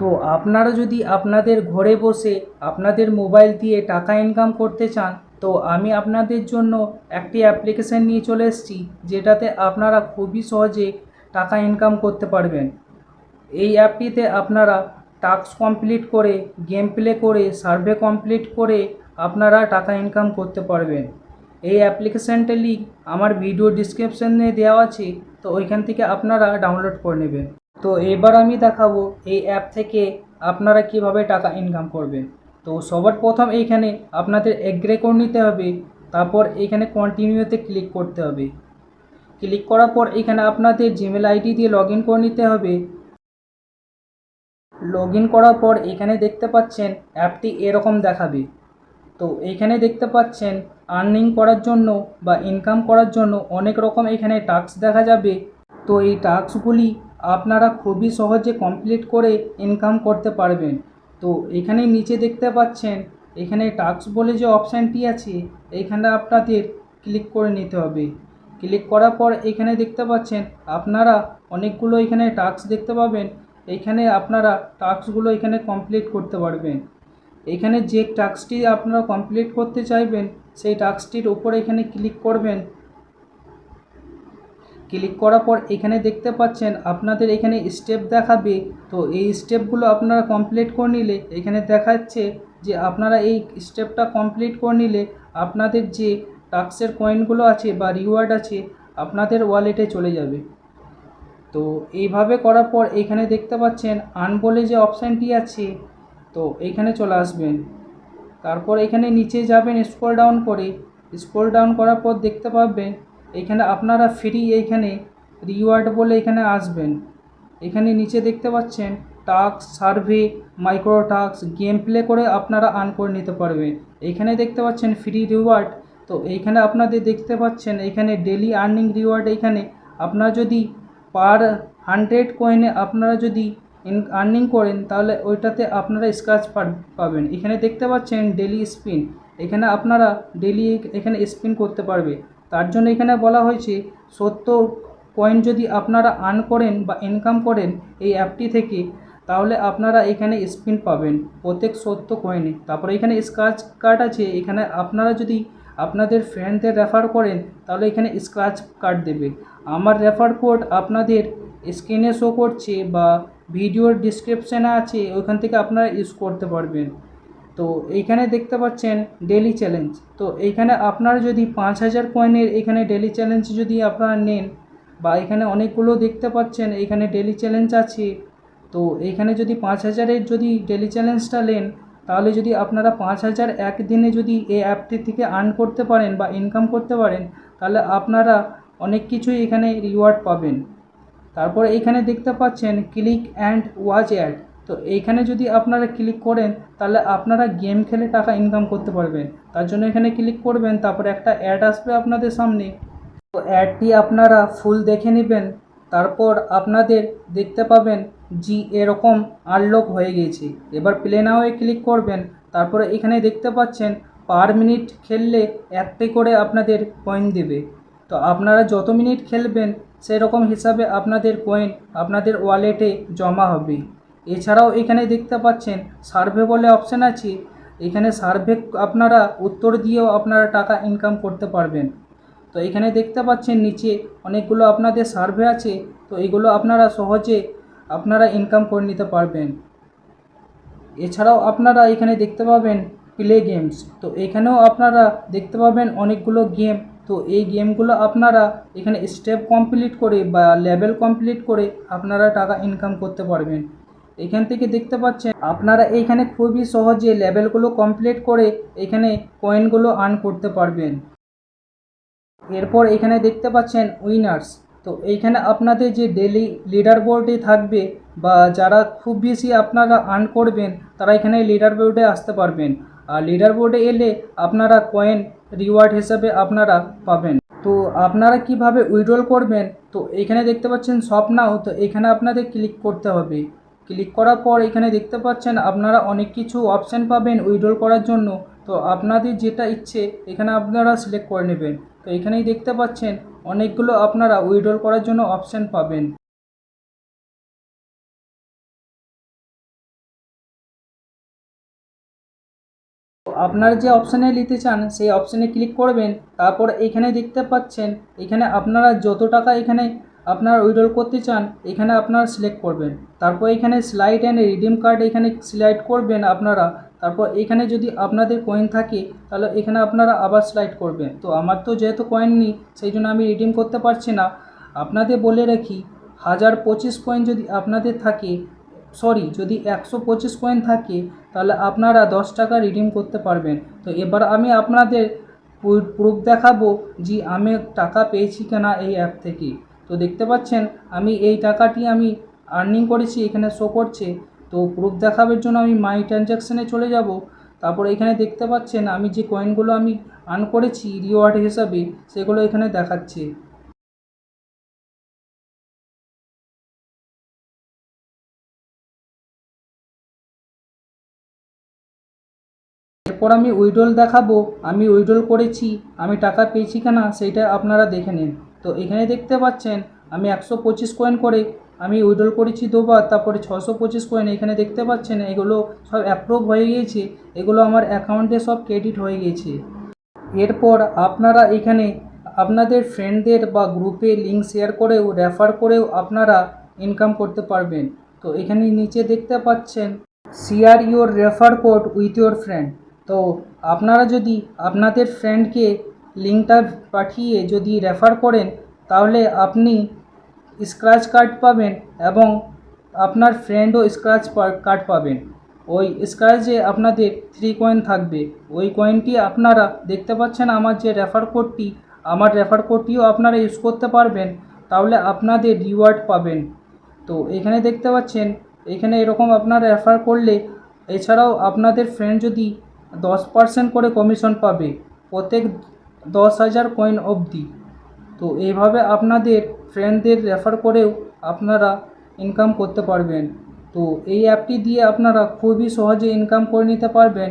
তো আপনারা যদি আপনাদের ঘরে বসে আপনাদের মোবাইল দিয়ে টাকা ইনকাম করতে চান, তো আমি আপনাদের জন্য একটি অ্যাপ্লিকেশান নিয়ে চলে এসেছি, যেটাতে আপনারা খুবই সহজে টাকা ইনকাম করতে পারবেন। এই অ্যাপটিতে আপনারা টাস্ক কমপ্লিট করে, গেম প্লে করে, সার্ভে কমপ্লিট করে আপনারা টাকা ইনকাম করতে পারবেন। এই অ্যাপ্লিকেশানটার লিঙ্ক আমার ভিডিও ডিসক্রিপশানে দেওয়া আছে, তো ওইখান থেকে আপনারা ডাউনলোড করে নেবেন। তো এবার আমি দেখাবো এই অ্যাপ থেকে আপনারা কিভাবে টাকা ইনকাম করবেন। তো সবার প্রথম এইখানে আপনাদের এগ্রি করে নিতে হবে, তারপর এখানে কন্টিনিউতে ক্লিক করতে হবে। ক্লিক করার পর এখানে আপনাদের জিমেল আইডি দিয়ে লগ ইন করে নিতে হবে। লগ ইন করার পর এখানে দেখতে পাচ্ছেন অ্যাপটি এরকম দেখাবে। তো এইখানে দেখতে পাচ্ছেন আর্নিং করার জন্য বা ইনকাম করার জন্য অনেক রকম এখানে টাস্ক দেখা যাবে। তো এই টাস্কগুলি আপনারা খুবই সহজে কমপ্লিট করে ইনকাম করতে পারবেন। তো এখানে নিচে দেখতে পাচ্ছেন এখানে টাস্ক বলে যে অপশানটি আছে, এইখানে আপনাদের ক্লিক করে নিতে হবে। ক্লিক করার পর এখানে দেখতে পাচ্ছেন আপনারা অনেকগুলো এখানে টাস্ক দেখতে পাবেন। এইখানে আপনারা টাস্কগুলো এখানে কমপ্লিট করতে পারবেন। এখানে যে টাস্কটি আপনারা কমপ্লিট করতে চাইবেন সেই টাস্কটির উপরে এখানে ক্লিক করবেন। ক্লিক করার পর এখানে দেখতে পাচ্ছেন আপনাদের এখানে স্টেপ দেখাবে। তো এই স্টেপগুলো আপনারা কমপ্লিট করে নিলে এখানে দেখাচ্ছে যে আপনারা এই স্টেপটা কমপ্লিট করে নিলে আপনাদের যে টাস্কের কয়েনগুলো আছে বা রিওয়ার্ড আছে আপনাদের ওয়ালেটে চলে যাবে। তো এইভাবে করার পর এখানে দেখতে পাচ্ছেন আর্ন বলে যে অপশানটি আছে, তো এইখানে চলে আসবেন। তারপর এখানে নিচে যাবেন স্ক্রল ডাউন করে। স্ক্রল ডাউন করার পর দেখতে পাবেন এখানে আপনারা ফ্রি এইখানে রিওয়ার্ড বলে এখানে আসবেন। এখানে নিচে দেখতে পাচ্ছেন task, survey, micro task, game play করে আপনারা আর্ন করে নিতে পারবেন। এইখানে দেখতে পাচ্ছেন ফ্রি রিওয়ার্ড। তো এইখানে আপনাদের দেখতে পাচ্ছেন এখানে ডেলি আর্নিং রিওয়ার্ড। এইখানে আপনারা যদি পার 100 কয়েনে আপনারা যদি আর্নিং করেন তাহলে ওইটাতে আপনারা স্ক্র্যাচ পাবেন। এখানে দেখতে পাচ্ছেন ডেলি স্পিন, এখানে আপনারা ডেলি এখানে স্পিন করতে পারবে। তার জন্য এখানে বলা হয়েছে 70 কয়েন যদি আপনারা আর্ন করেন বা ইনকাম করেন এই অ্যাপটি থেকে, তাহলে আপনারা এখানে স্পিন পাবেন প্রত্যেক 70 কয়েনে। তারপরে এখানে স্ক্র্যাচ কার্ড আছে, এখানে আপনারা যদি আপনাদের ফ্রেন্ডদের রেফার করেন তাহলে এখানে স্ক্র্যাচ কার্ড দেবে। আমার রেফার কোড আপনাদের স্ক্রিনে শো করছে বা ভিডিওর ডিসক্রিপশানে আছে, ওইখান থেকে আপনারা ইউজ করতে পারবেন। তো এইখানে দেখতে পাচ্ছেন ডেলি চ্যালেঞ্জ। তো এইখানে আপনারা যদি 5000 কয়েনের এখানে ডেলি চ্যালেঞ্জ যদি আপনারা নেন, বা এখানে অনেকগুলো দেখতে পাচ্ছেন এখানে ডেলি চ্যালেঞ্জ আছে। তো এইখানে যদি 5000-এর যদি ডেলি চ্যালেঞ্জটা নেন, তাহলে যদি আপনারা 5000 একদিনে যদি এই অ্যাপটি থেকে আর্ন করতে পারেন বা ইনকাম করতে পারেন, তাহলে আপনারা অনেক কিছুই এখানে রিওয়ার্ড পাবেন। তারপরে এইখানে দেখতে পাচ্ছেন ক্লিক অ্যান্ড ওয়াচ অ্যাড। তো এইখানে যদি আপনারা ক্লিক করেন তাহলে আপনারা গেম খেলে টাকা ইনকাম করতে পারবেন। তার জন্য এখানে ক্লিক করবেন, তারপরে একটা অ্যাড আসবে আপনাদের সামনে। তো অ্যাডটি আপনারা ফুল দেখে নেবেন। তারপর আপনাদের দেখতে পাবেন জি এরকম আনলক হয়ে গেছে। এবার প্লে নাওয়ে ক্লিক করবেন। তারপরে এখানে দেখতে পাচ্ছেন পার মিনিট খেললে 1টি করে আপনাদের কয়েন দেবে। তো আপনারা যত মিনিট খেলবেন সেরকম হিসাবে আপনাদের কয়েন আপনাদের ওয়ালেটে জমা হবে। এছাড়াও এখানে দেখতে পাচ্ছেন সার্ভে বলে অপশান আছে, এখানে সার্ভে আপনারা উত্তর দিয়েও আপনারা টাকা ইনকাম করতে পারবেন। তো এখানে দেখতে পাচ্ছেন নিচে অনেকগুলো আপনাদের সার্ভে আছে, তো এগুলো আপনারা সহজে আপনারা ইনকাম করে নিতে পারবেন। এছাড়াও আপনারা এখানে দেখতে পাবেন প্লে গেমস। তো এখানেও আপনারা দেখতে পাবেন অনেকগুলো গেম। তো এই গেমগুলো আপনারা এখানে স্টেপ কমপ্লিট করে বা লেভেল কমপ্লিট করে আপনারা টাকা ইনকাম করতে পারবেন। এখান থেকে দেখতে পাচ্ছেন আপনারা এইখানে খুবই সহজে লেভেলগুলো কমপ্লিট করে এখানে কয়েনগুলো আর্ন করতে পারবেন। এরপর এখানে দেখতে পাচ্ছেন উইনার্স। তো এইখানে আপনাদের যে ডেলি লিডার বোর্ডে থাকবে বা যারা খুব বেশি আপনারা আর্ন করবেন তারা এখানে লিডার বোর্ডে আসতে পারবেন। আর লিডার বোর্ডে এলে আপনারা কয়েন রিওয়ার্ড হিসাবে আপনারা পাবেন। তো আপনারা কিভাবে উইথড্রল করবেন, তো এখানে দেখতে পাচ্ছেন শপ নাও। তো এখানে আপনাদের ক্লিক করতে হবে। ক্লিক করার পর এখানে দেখতে পাচ্ছেন আপনারা অনেক কিছু অপশান পাবেন উইথড্রল করার জন্য। তো আপনাদের যেটা ইচ্ছে এখানে আপনারা সিলেক্ট করে নেবেন। তো এখানেই দেখতে পাচ্ছেন অনেকগুলো আপনারা উইথড্রল করার জন্য অপশান পাবেন। আপনারা যে অপশানে নিতে চান সেই অপশানে ক্লিক করবেন। তারপর এখানে দেখতে পাচ্ছেন, এখানে আপনারা যত টাকা এখানে আপনারা উইথড্র করতে চান এখানে আপনারা সিলেক্ট করবেন। তারপর এখানে স্লাইড অ্যান্ড রিডিম কার্ড এখানে সিলেক্ট করবেন আপনারা। তারপর এখানে যদি আপনাদের কয়েন থাকে তাহলে এখানে আপনারা আবার স্লাইড করবেন। তো আমার তো যেহেতু কয়েন নেই সেই জন্য আমি রিডিম করতে পারছি না। আপনাদের বলে রাখি, 1025 কয়েন যদি আপনাদের থাকে, যদি 125 কয়েন থাকে তাহলে আপনারা 10 টাকা রিডিম করতে পারবেন। তো এবার আমি আপনাদের প্রুফ দেখাবো যে আমি টাকা পেয়েছি কিনা এই অ্যাপ থেকে। তো দেখতে পাচ্ছেন আমি এই টাকাটি আমি আর্নিং করেছি, এখানে শো করছে। তো প্রুফ দেখাবার জন্য আমি মাই ট্রানজ্যাকশানে চলে যাব। তারপর এখানে দেখতে পাচ্ছেন আমি যে কয়েনগুলো আমি আর্ন করেছি রিওয়ার্ড হিসাবে সেগুলো এখানে দেখাচ্ছে। এরপর আমি উইথড্রল দেখাবো, আমি উইথড্রল করেছি, আমি টাকা পেয়েছি কিনা সেইটা আপনারা দেখে নিন। তো এখানে দেখতে পাচ্ছেন আমি 125 কয়েন করে আমি উইথড্রল করেছি দুবার। তারপরে 625 কয়েন এখানে দেখতে পাচ্ছেন এগুলো সব অ্যাপ্রুভ হয়ে গিয়েছে, এগুলো আমার অ্যাকাউন্টে সব ক্রেডিট হয়ে গিয়েছে। এরপর আপনারা এখানে আপনাদের ফ্রেন্ডদের বা গ্রুপে লিঙ্ক শেয়ার করেও রেফার করেও আপনারা ইনকাম করতে পারবেন। তো এখানে নিচে দেখতে পাচ্ছেন share your refer code with your friend. তো আপনারা যদি আপনাদের ফ্রেন্ডকে লিঙ্কটা পাঠিয়ে যদি রেফার করেন তাহলে আপনি স্ক্র্যাচ কার্ড পাবেন এবং আপনার ফ্রেন্ডও স্ক্র্যাচ কার্ড পাবেন। ওই স্ক্র্যাচে আপনাদের 3 কয়েন থাকবে। ওই কয়েনটি আপনারা দেখতে পাচ্ছেন আমার যে রেফার কোডটি, আমার রেফার কোডটিও আপনারা ইউজ করতে পারবেন, তাহলে আপনাদের রিওয়ার্ড পাবেন। তো এখানে দেখতে পাচ্ছেন এখানে এরকম আপনারা রেফার করলে এছাড়াও আপনাদের ফ্রেন্ড যদি 10% করে কমিশন পাবে প্রত্যেক 10,000 কয়েন অবধি। তো এইভাবে আপনাদের ফ্রেন্ডদের রেফার করেও আপনারা ইনকাম করতে পারবেন। তো এই অ্যাপটি দিয়ে আপনারা খুবই সহজে ইনকাম করে নিতে পারবেন।